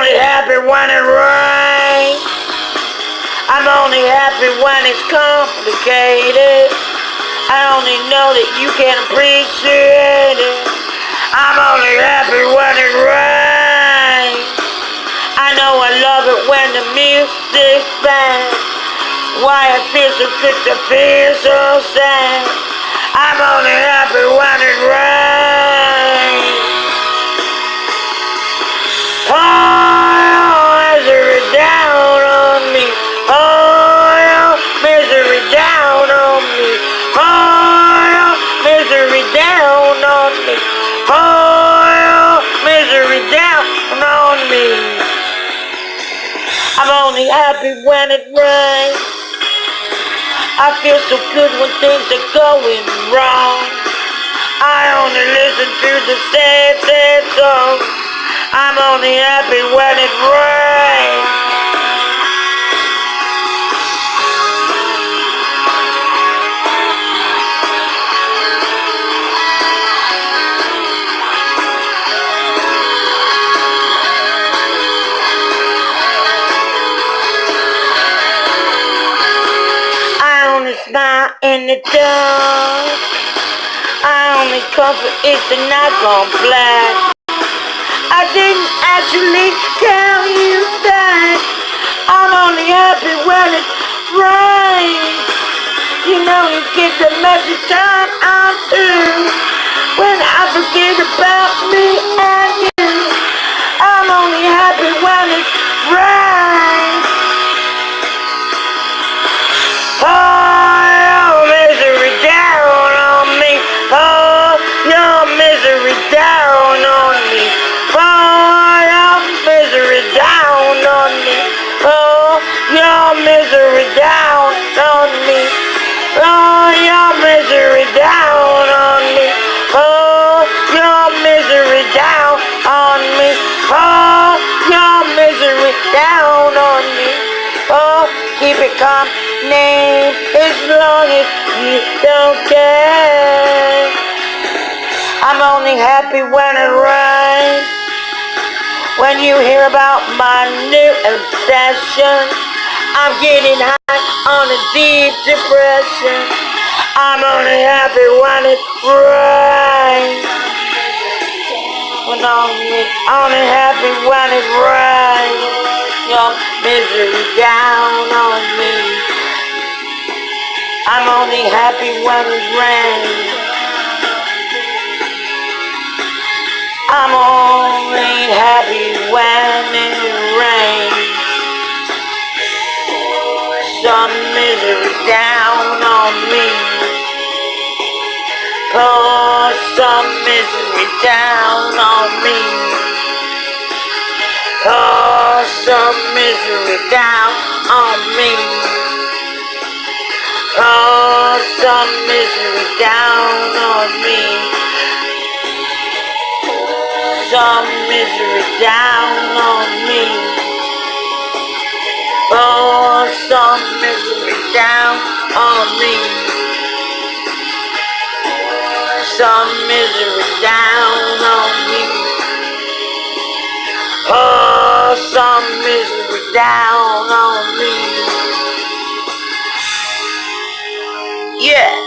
only happy when it rains. I'm only happy when it's complicated. I only know that you can appreciate it. I'm only happy when it rains. I know I love it when the music's bad. Why it feels so good to feel so sad. I'm only happy when it rains. Oh, misery down on me. Oh, misery down on me. Oh, misery down on me. Oh, misery down on me. I'm only happy when it rains. I feel so good when things are going wrong. I only listen to the sad, sad songs. I'm only happy when it rains. I only smile in the dark. I only comfort if the night gone black. I didn't actually tell you that I'm only happy when it rains. You know you get the message time I'm through. When I forget about me and you, I'm only happy when it rains. Oh, misery down on me. Oh, your misery down on me. Oh, your misery down on me. Oh, your misery down on me. Oh, your misery down on me. Oh, your misery down on me. Oh, your misery down on me. Oh, keep it calm, name as long as you don't care. I'm only happy when it rains. When you hear about my new obsession, I'm getting high on a deep depression. I'm only happy when it rains. When only happy when it rains. Your misery down on me. I'm only happy when it rains. I'm only happy when it rains. Some misery down on me. Pour some misery down on me. Pour some misery down on me. Pour some misery down on me. Some misery down on me. Pour some misery down on me. Some misery down on me. Pour some misery down on me. Yeah.